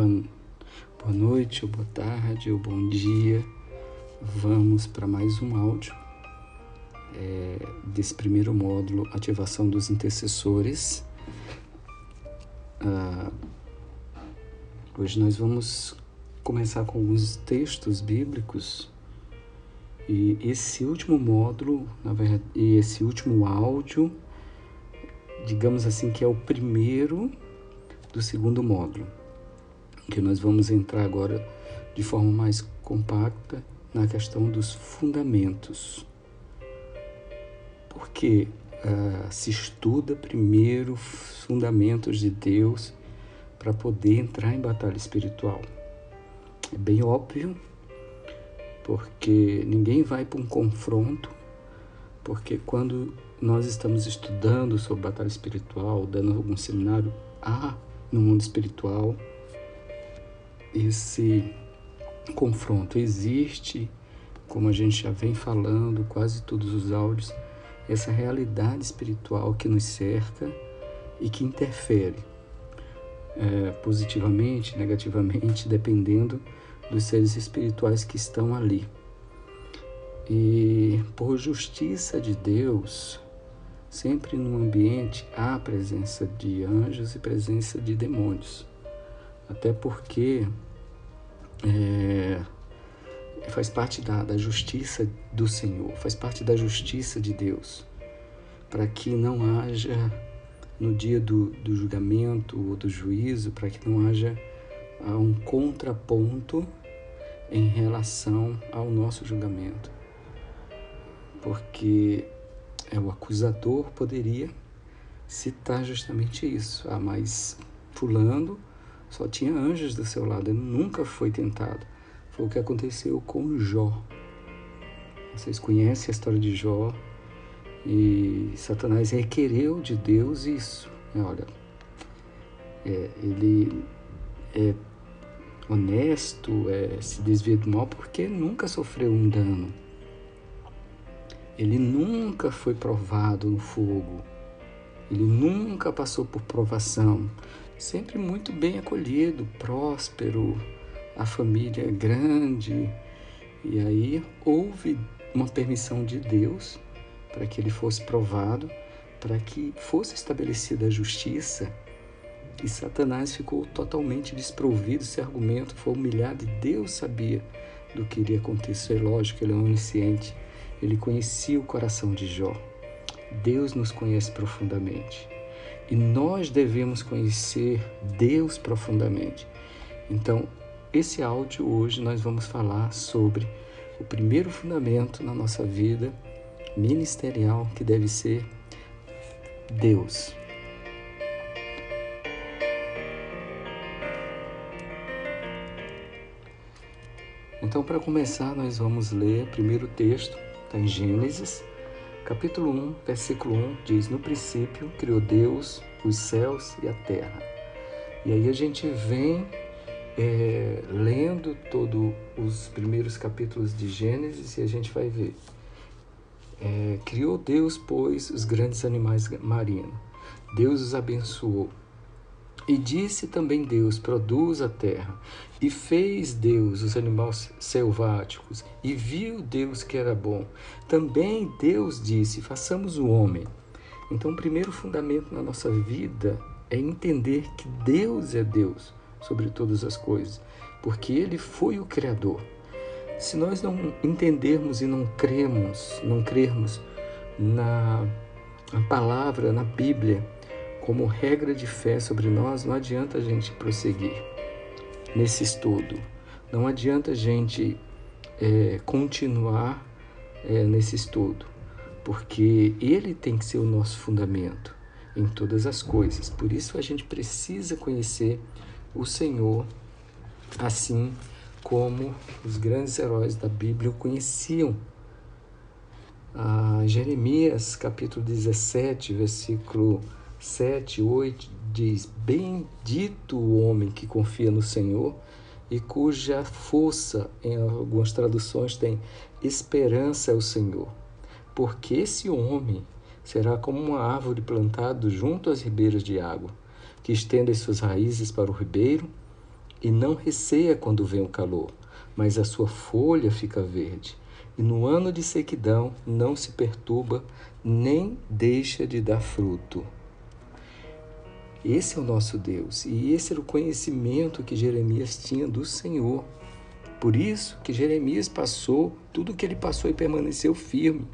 boa noite, ou boa tarde, ou bom dia. Vamos para mais um áudio desse primeiro módulo, Ativação dos Intercessores. Hoje nós vamos começar com alguns textos bíblicos e esse último módulo, na verdade, e esse último áudio, digamos assim, que é o primeiro do segundo módulo, que nós vamos entrar agora de forma mais compacta na questão dos fundamentos. Porque se estuda primeiro os fundamentos de Deus para poder entrar em batalha espiritual. É bem óbvio, porque ninguém vai para um confronto, porque quando nós estamos estudando sobre batalha espiritual, dando algum seminário no mundo espiritual, esse confronto existe, como a gente já vem falando, quase todos os áudios, essa realidade espiritual que nos cerca e que interfere positivamente, negativamente, dependendo dos seres espirituais que estão ali. E por justiça de Deus, sempre no ambiente há presença de anjos e presença de demônios. Até porque faz parte da justiça do Senhor, faz parte da justiça de Deus, para que não haja, no dia do julgamento ou do juízo, para que não haja um contraponto em relação ao nosso julgamento. Porque o acusador poderia citar justamente isso. Mas fulano só tinha anjos do seu lado, ele nunca foi tentado. Foi o que aconteceu com Jó. Vocês conhecem a história de Jó, e Satanás requereu de Deus isso. Olha, ele é honesto, se desvia do mal porque nunca sofreu um dano. Ele nunca foi provado no fogo. Ele nunca passou por provação. Sempre muito bem acolhido, próspero, a família grande. E aí houve uma permissão de Deus para que ele fosse provado, para que fosse estabelecida a justiça. E Satanás ficou totalmente desprovido desse argumento, foi humilhado, e Deus sabia do que iria acontecer. Lógico, ele é onisciente, ele conhecia o coração de Jó. Deus nos conhece profundamente e nós devemos conhecer Deus profundamente. Então, esse áudio hoje nós vamos falar sobre o primeiro fundamento na nossa vida ministerial, que deve ser Deus. Então, para começar, nós vamos ler o primeiro texto, está em Gênesis, capítulo 1, versículo 1, diz: No princípio criou Deus os céus e a terra. E aí a gente vem lendo todos os primeiros capítulos de Gênesis e a gente vai ver. Criou Deus, pois, os grandes animais marinhos. Deus os abençoou. E disse também Deus: produz a terra. E fez Deus os animais selváticos. E viu Deus que era bom. Também Deus disse: façamos o homem. Então, o primeiro fundamento na nossa vida é entender que Deus é Deus sobre todas as coisas, porque Ele foi o Criador. Se nós não entendermos e não crermos na palavra, na Bíblia, como regra de fé sobre nós, não adianta a gente prosseguir nesse estudo. Não adianta a gente continuar nesse estudo, porque Ele tem que ser o nosso fundamento em todas as coisas. Por isso a gente precisa conhecer o Senhor, assim como os grandes heróis da Bíblia o conheciam. Jeremias, capítulo 17, versículo 7, 8, diz: Bendito o homem que confia no Senhor e cuja força, em algumas traduções, tem esperança é o Senhor. Porque esse homem será como uma árvore plantada junto às ribeiras de água, que estende as suas raízes para o ribeiro e não receia quando vem o calor, mas a sua folha fica verde. E no ano de sequidão não se perturba, nem deixa de dar fruto. Esse é o nosso Deus, e esse era o conhecimento que Jeremias tinha do Senhor. Por isso que Jeremias passou tudo o que ele passou e permaneceu firme.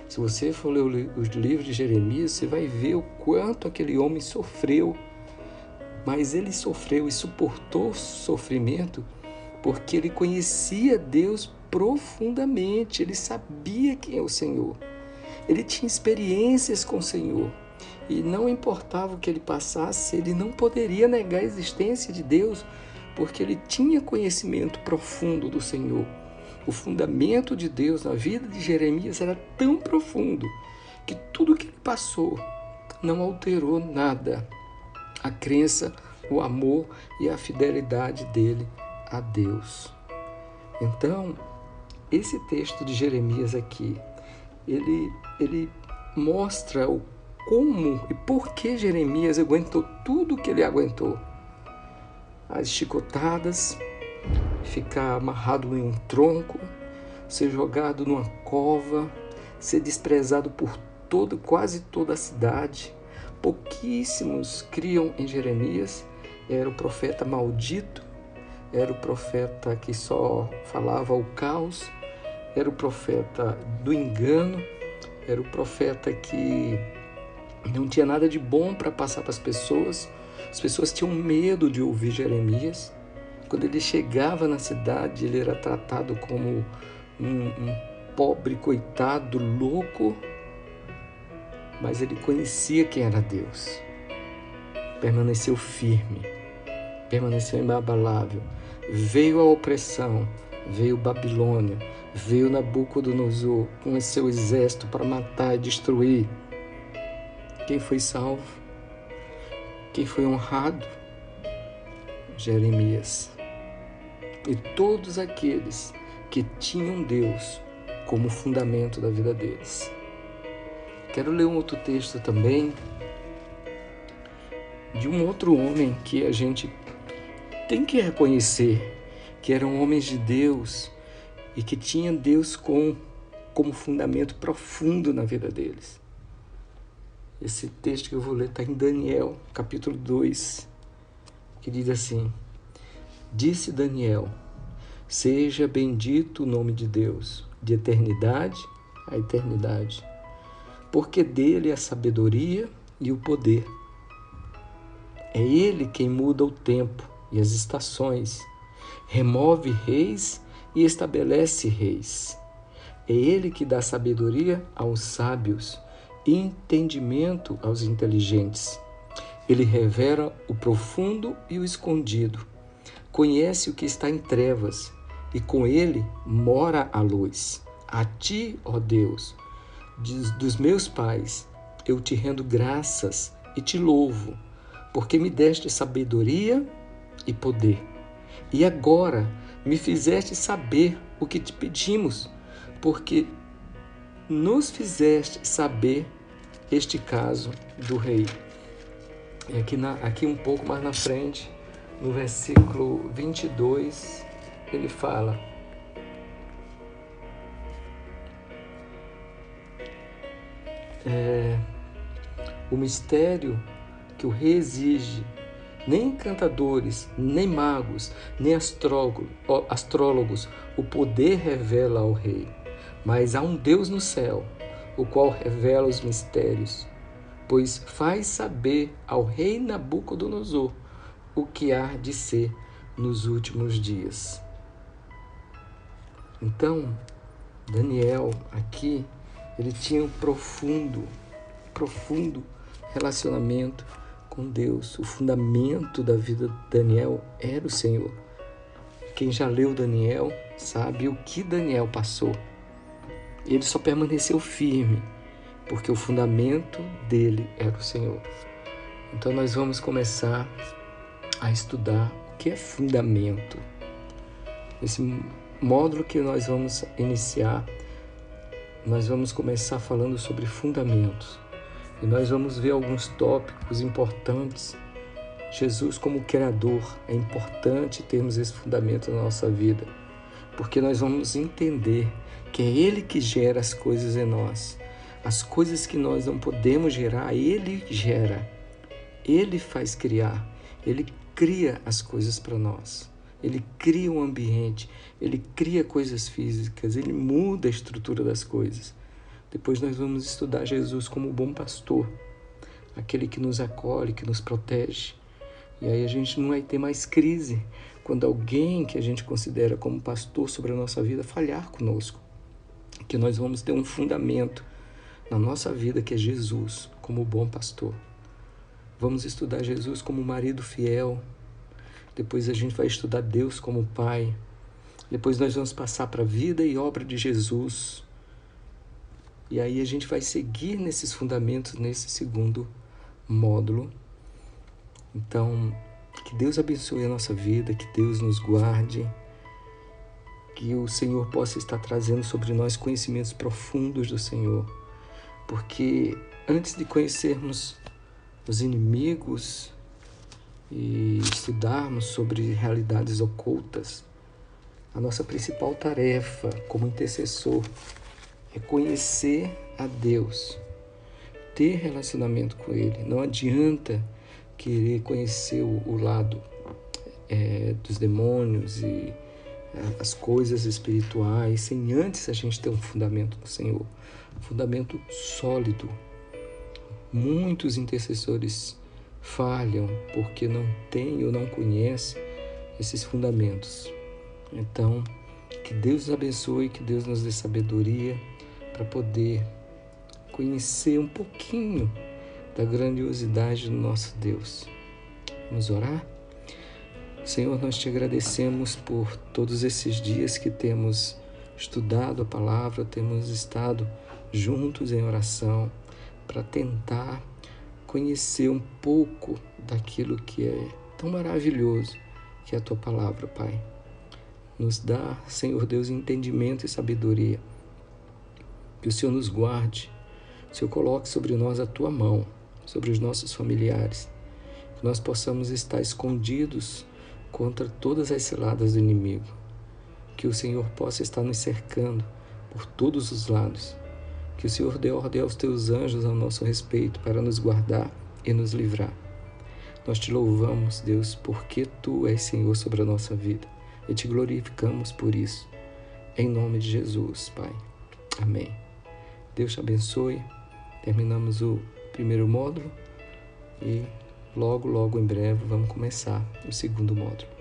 Se você for ler os livros de Jeremias, você vai ver o quanto aquele homem sofreu. Mas ele sofreu e suportou o sofrimento porque ele conhecia Deus profundamente. Ele sabia quem é o Senhor. Ele tinha experiências com o Senhor. E não importava o que ele passasse, ele não poderia negar a existência de Deus, porque ele tinha conhecimento profundo do Senhor. O fundamento de Deus na vida de Jeremias era tão profundo que tudo que ele passou não alterou nada. A crença, o amor e a fidelidade dele a Deus. Então, esse texto de Jeremias aqui, ele mostra o como e por que Jeremias aguentou tudo o que ele aguentou. As chicotadas, ficar amarrado em um tronco, ser jogado numa cova, ser desprezado por quase toda a cidade. Pouquíssimos criam em Jeremias. Era o profeta maldito, era o profeta que só falava o caos, era o profeta do engano, era o profeta que não tinha nada de bom para passar para as pessoas. As pessoas tinham medo de ouvir Jeremias. Quando ele chegava na cidade, ele era tratado como um pobre coitado, louco, mas ele conhecia quem era Deus. Permaneceu firme, permaneceu inabalável. Veio a opressão, veio Babilônia, veio Nabucodonosor com seu exército para matar e destruir. Quem foi salvo? Quem foi honrado? Jeremias. E todos aqueles que tinham Deus como fundamento da vida deles. Quero ler um outro texto também, de um outro homem que a gente tem que reconhecer que eram homens de Deus e que tinham Deus como fundamento profundo na vida deles. Esse texto que eu vou ler está em Daniel, capítulo 2, que diz assim: Disse Daniel, seja bendito o nome de Deus, de eternidade a eternidade, porque dele é a sabedoria e o poder. É ele quem muda o tempo e as estações, remove reis e estabelece reis. É ele que dá sabedoria aos sábios e entendimento aos inteligentes. Ele revela o profundo e o escondido. Conhece o que está em trevas, e com ele mora a luz. A ti, ó Deus, dos meus pais, eu te rendo graças e te louvo, porque me deste sabedoria e poder. E agora me fizeste saber o que te pedimos, porque nos fizeste saber este caso do rei. E aqui um pouco mais na frente, no versículo 22, ele fala: o mistério que o rei exige, nem encantadores, nem magos, nem astrólogos o poder revela ao rei, mas há um Deus no céu, o qual revela os mistérios, pois faz saber ao rei Nabucodonosor o que há de ser nos últimos dias. Então, Daniel aqui, ele tinha um profundo relacionamento com Deus. O fundamento da vida de Daniel era o Senhor. Quem já leu Daniel sabe o que Daniel passou. Ele só permaneceu firme porque o fundamento dele era o Senhor. Então nós vamos começar a estudar o que é fundamento. Esse módulo que nós vamos iniciar, nós vamos começar falando sobre fundamentos. E nós vamos ver alguns tópicos importantes Jesus como Criador. É importante termos esse fundamento na nossa vida, porque nós vamos entender que é Ele que gera as coisas em nós. As coisas que nós não podemos gerar, Ele gera. Ele faz criar. Ele cria as coisas para nós. Ele cria um ambiente. Ele cria coisas físicas. Ele muda a estrutura das coisas. Depois nós vamos estudar Jesus como o bom pastor, aquele que nos acolhe, que nos protege. E aí a gente não vai ter mais crise quando alguém que a gente considera como pastor sobre a nossa vida falhar conosco. Que nós vamos ter um fundamento na nossa vida que é Jesus como o bom pastor. Vamos estudar Jesus como marido fiel. Depois a gente vai estudar Deus como Pai. Depois nós vamos passar para a vida e obra de Jesus. E aí a gente vai seguir nesses fundamentos nesse segundo módulo. Então, que Deus abençoe a nossa vida, que Deus nos guarde, que o Senhor possa estar trazendo sobre nós conhecimentos profundos do Senhor. Porque antes de conhecermos os inimigos e estudarmos sobre realidades ocultas, a nossa principal tarefa como intercessor é conhecer a Deus, ter relacionamento com Ele. Não adianta querer conhecer o lado dos demônios e as coisas espirituais sem antes a gente ter um fundamento no Senhor, um fundamento sólido. Muitos intercessores falham porque não têm ou não conhecem esses fundamentos. Então, que Deus nos abençoe, que Deus nos dê sabedoria para poder conhecer um pouquinho da grandiosidade do nosso Deus. Vamos orar? Senhor, nós te agradecemos por todos esses dias que temos estudado a palavra, temos estado juntos em oração para tentar conhecer um pouco daquilo que é tão maravilhoso, que é a tua palavra, Pai. Nos dá, Senhor Deus, entendimento e sabedoria. Que o Senhor nos guarde, o Senhor coloque sobre nós a tua mão, sobre os nossos familiares, que nós possamos estar escondidos contra todas as ciladas do inimigo, que o Senhor possa estar nos cercando por todos os lados, que o Senhor dê ordem aos teus anjos ao nosso respeito para nos guardar e nos livrar. Nós te louvamos, Deus, porque tu és Senhor sobre a nossa vida e te glorificamos por isso. Em nome de Jesus, Pai. Amém. Deus te abençoe. Terminamos o primeiro módulo e logo em breve vamos começar o segundo módulo.